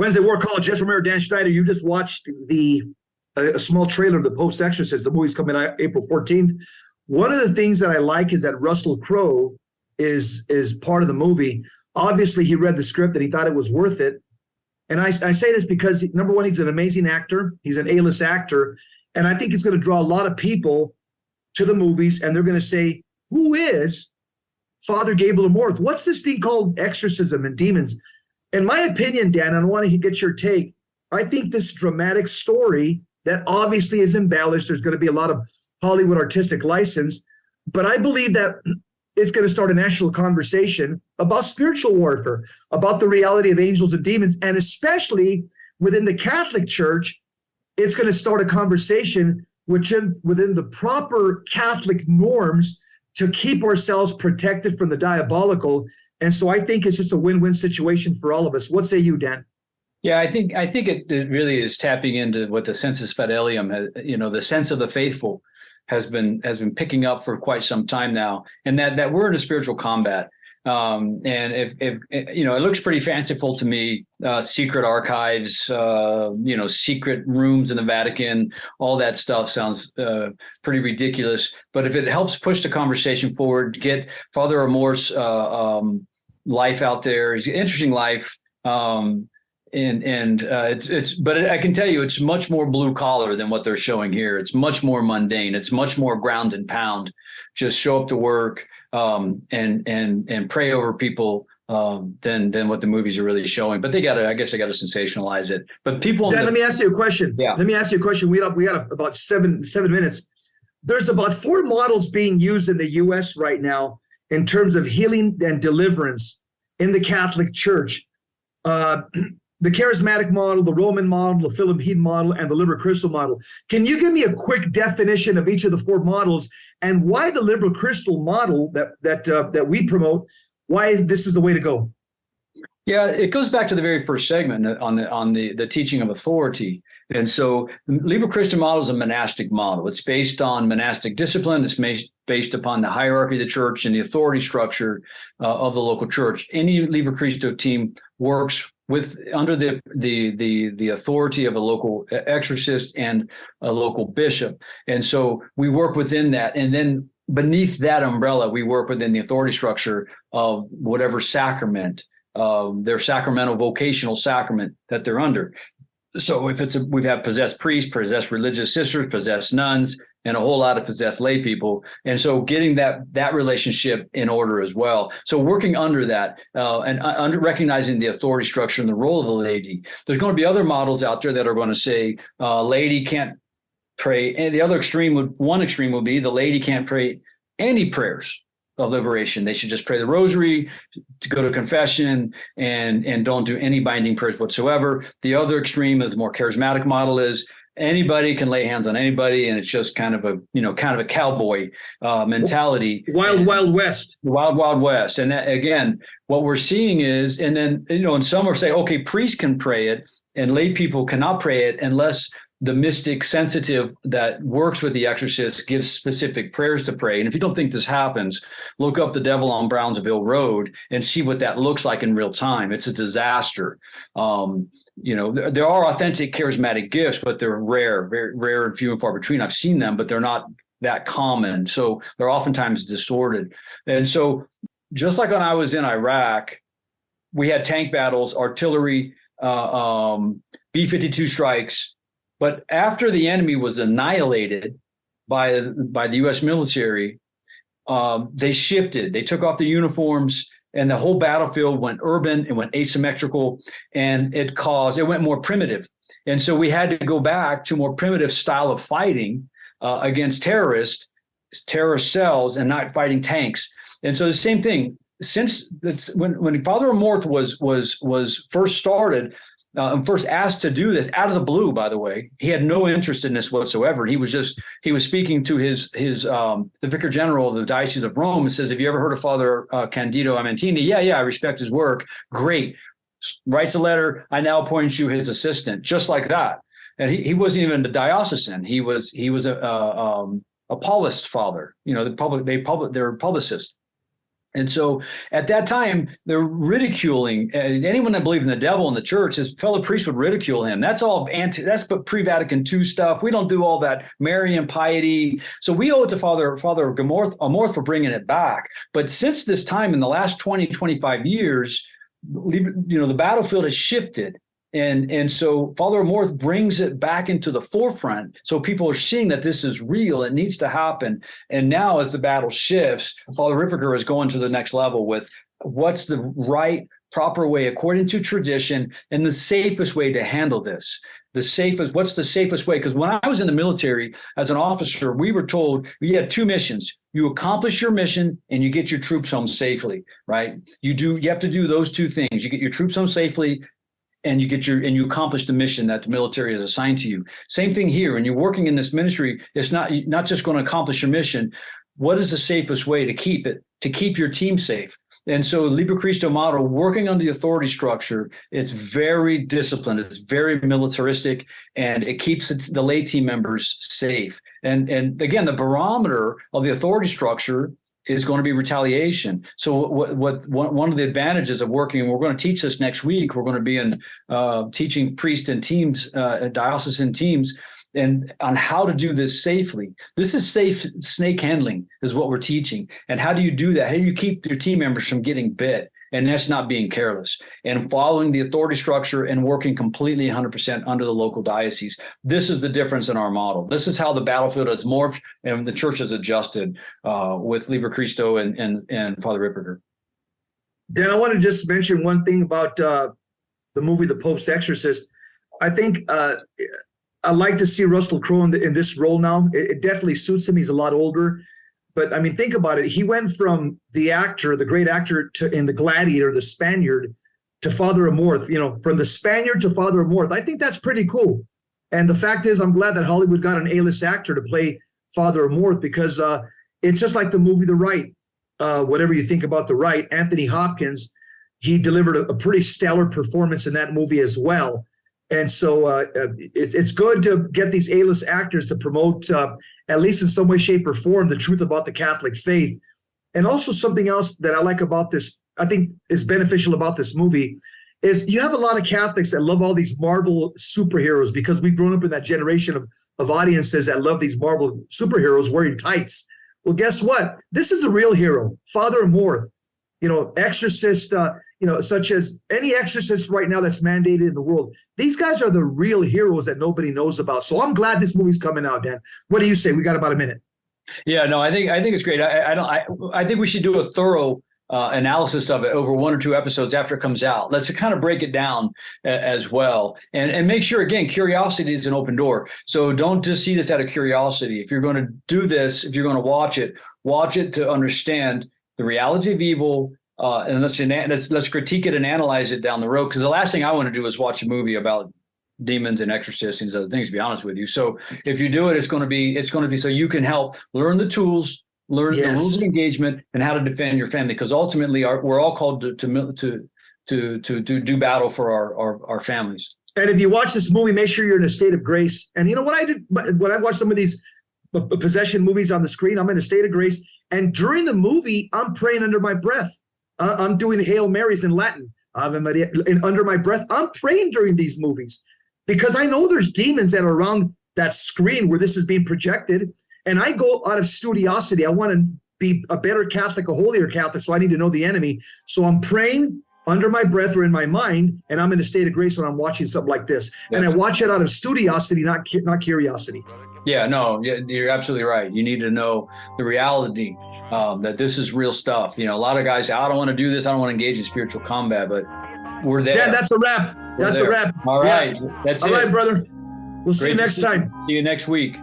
Wednesday War College, Jess Romero, Dan Schneider. You just watched a small trailer of The Post-Exorcist. The movie's coming out April 14th. One of the things that I like is that Russell Crowe is part of the movie. Obviously, he read the script and he thought it was worth it. And I say this because, number one, he's an amazing actor. He's an A-list actor. And I think it's going to draw a lot of people to the movies, and they're going to say, who is Father Gabriel Amorth? What's this thing called exorcism and demons? In my opinion, Dan, I want to get your take. I think this dramatic story that obviously is embellished, there's going to be a lot of Hollywood artistic license, but I believe that it's going to start a national conversation about spiritual warfare, about the reality of angels and demons, and especially within the Catholic Church, it's going to start a conversation within the proper Catholic norms to keep ourselves protected from the diabolical. And so I think it's just a win-win situation for all of us. What say you, Dan? Yeah, I think it really is tapping into what the sensus fidelium has, the sense of the faithful has been picking up for quite some time now, and that we're in a spiritual combat. And if it looks pretty fanciful to me, secret archives, secret rooms in the Vatican, all that stuff sounds pretty ridiculous. But if it helps push the conversation forward, get Father Amorth's life out there, he's an interesting life. But I can tell you, it's much more blue collar than what they're showing here. It's much more mundane. It's much more ground and pound. Just show up to work and pray over people than what the movies are really showing. But I guess they got to sensationalize it. But people. Dan, let me ask you a question. Yeah. Let me ask you a question. We got about seven minutes. There's about 4 models being used in the U.S. right now in terms of healing and deliverance in the Catholic Church. The charismatic model, the Roman model, the Philippine model, and the liberal crystal model. Can you give me a quick definition of each of the 4 models and why the liberal crystal model that we promote, why this is the way to go? Yeah, it goes back to the very first segment on the teaching of authority. And so the liberal Christian model is a monastic model. It's based on monastic discipline. It's based upon the hierarchy of the church and the authority structure of the local church. Any Liber Christo team works under the authority of a local exorcist and a local bishop. And so we work within that. And then beneath that umbrella, we work within the authority structure of whatever sacrament, their sacramental vocational sacrament that they're under. So if we have possessed priests, possessed religious sisters, possessed nuns, and a whole lot of possessed lay people. And so getting that relationship in order as well. So working under that and under recognizing the authority structure and the role of the laity. There's going to be other models out there that are going to say laity can't pray. And the other one extreme would be the laity can't pray any prayers of liberation. They should just pray the rosary, to go to confession, and don't do any binding prayers whatsoever. The other extreme is more charismatic model is anybody can lay hands on anybody, and it's just kind of a cowboy mentality. Wild West. Wild West. And that, again, what we're seeing is, and then, and some are saying, okay, priests can pray it and lay people cannot pray it unless the mystic sensitive that works with the exorcist gives specific prayers to pray. And if you don't think this happens, look up The Devil on Brownsville Road and see what that looks like in real time. It's a disaster. There are authentic charismatic gifts, but they're rare, very rare and few and far between. I've seen them, but they're not that common. So they're oftentimes distorted. And so just like when I was in Iraq, we had tank battles, artillery, B-52 strikes. But after the enemy was annihilated by the U.S. military, they shifted. They took off the uniforms, and the whole battlefield went urban. It went asymmetrical, and it went more primitive. And so we had to go back to more primitive style of fighting against terrorist cells, and not fighting tanks. And so the same thing. Since when Father Amorth was first started. First asked to do this out of the blue, by the way, he had no interest in this whatsoever. He was speaking to the Vicar General of the Diocese of Rome and says, have you ever heard of Father Candido Amentini? Yeah, I respect his work. Great. Writes a letter. I now appoint you his assistant, just like that. And he wasn't even the diocesan. He was a Paulist father. They're publicists. And so at that time, they're ridiculing anyone that believed in the devil in the church. His fellow priests would ridicule him. That's all that's pre-Vatican II stuff. We don't do all that Marian piety. So we owe it to Father Amorth for bringing it back. But since this time, in the last 20, 25 years, the battlefield has shifted. And so Father Amorth brings it back into the forefront. So people are seeing that this is real. It needs to happen. And now as the battle shifts, Father Ripperger is going to the next level with what's the right, proper way, according to tradition, and the safest way to handle this. What's the safest way? Because when I was in the military as an officer, we were told we had two missions. You accomplish your mission and you get your troops home safely, right? You have to do those two things. You get your troops home safely, and you accomplish the mission that the military has assigned to you. Same thing here. When you're working in this ministry, it's not just going to accomplish your mission. What is the safest way to keep your team safe? And so Liber Christo model, working on the authority structure, it's very disciplined, it's very militaristic, and it keeps the lay team members safe. And again, the barometer of the authority structure is going to be retaliation. So one of the advantages of working, and we're going to teach this next week, we're going to be in teaching priests and teams, diocesan teams, and on how to do this safely. This is safe snake handling is what we're teaching. And how do you do that? How do you keep your team members from getting bit? And that's not being careless and following the authority structure and working completely 100% under the local diocese. This is the difference in our model. This is how the battlefield has morphed and the church has adjusted with Liber Christo and Father Ripperger. Dan, I want to just mention one thing about the movie The Pope's Exorcist. I think I like to see Russell Crowe in this role now. It definitely suits him. He's a lot older. But I mean, think about it. He went from the great actor in The Gladiator, the Spaniard, to Father Amorth, from the Spaniard to Father Amorth. I think that's pretty cool. And the fact is, I'm glad that Hollywood got an A-list actor to play Father Amorth, because it's just like the movie The Rite. Whatever you think about The Rite, Anthony Hopkins, he delivered a pretty stellar performance in that movie as well. And so it's good to get these A-list actors to promote, at least in some way, shape, or form, the truth about the Catholic faith. And also something else that I like about this, I think is beneficial about this movie, is you have a lot of Catholics that love all these Marvel superheroes, because we've grown up in that generation of audiences that love these Marvel superheroes wearing tights. Well, guess what? This is a real hero, Father Amorth, exorcist, such as any exorcist right now that's mandated in the world. These guys are the real heroes that nobody knows about. So I'm glad this movie's coming out, Dan. What do you say? We got about a minute. Yeah, no, I think it's great. I think we should do a thorough analysis of it over 1 or 2 episodes after it comes out. Let's kind of break it down as well, and make sure, again, curiosity is an open door. So don't just see this out of curiosity. If you're going to do this, if you're going to watch it to understand the reality of evil. And let's critique it and analyze it down the road. Because the last thing I want to do is watch a movie about demons and exorcists and these other things, to be honest with you. So if you do it, it's going to be so you can help learn the tools, learn the rules of engagement, and how to defend your family. Because ultimately, we're all called to do battle for our families. And if you watch this movie, make sure you're in a state of grace. And when I watch some of these possession movies on the screen, I'm in a state of grace. And during the movie, I'm praying under my breath. I'm doing Hail Marys in Latin, Ave Maria, and under my breath. I'm praying during these movies, because I know there's demons that are around that screen where this is being projected. And I go out of studiosity. I want to be a better Catholic, a holier Catholic, so I need to know the enemy. So I'm praying under my breath or in my mind, and I'm in a state of grace when I'm watching something like this. Yeah. And I watch it out of studiosity, not curiosity. Yeah, no, you're absolutely right. You need to know the reality. That this is real stuff. A lot of guys say, I don't want to do this. I don't want to engage in spiritual combat, but we're there. Yeah, that's a wrap. That's a wrap. All right. That's it. All right, brother. We'll see you next time. See you next week.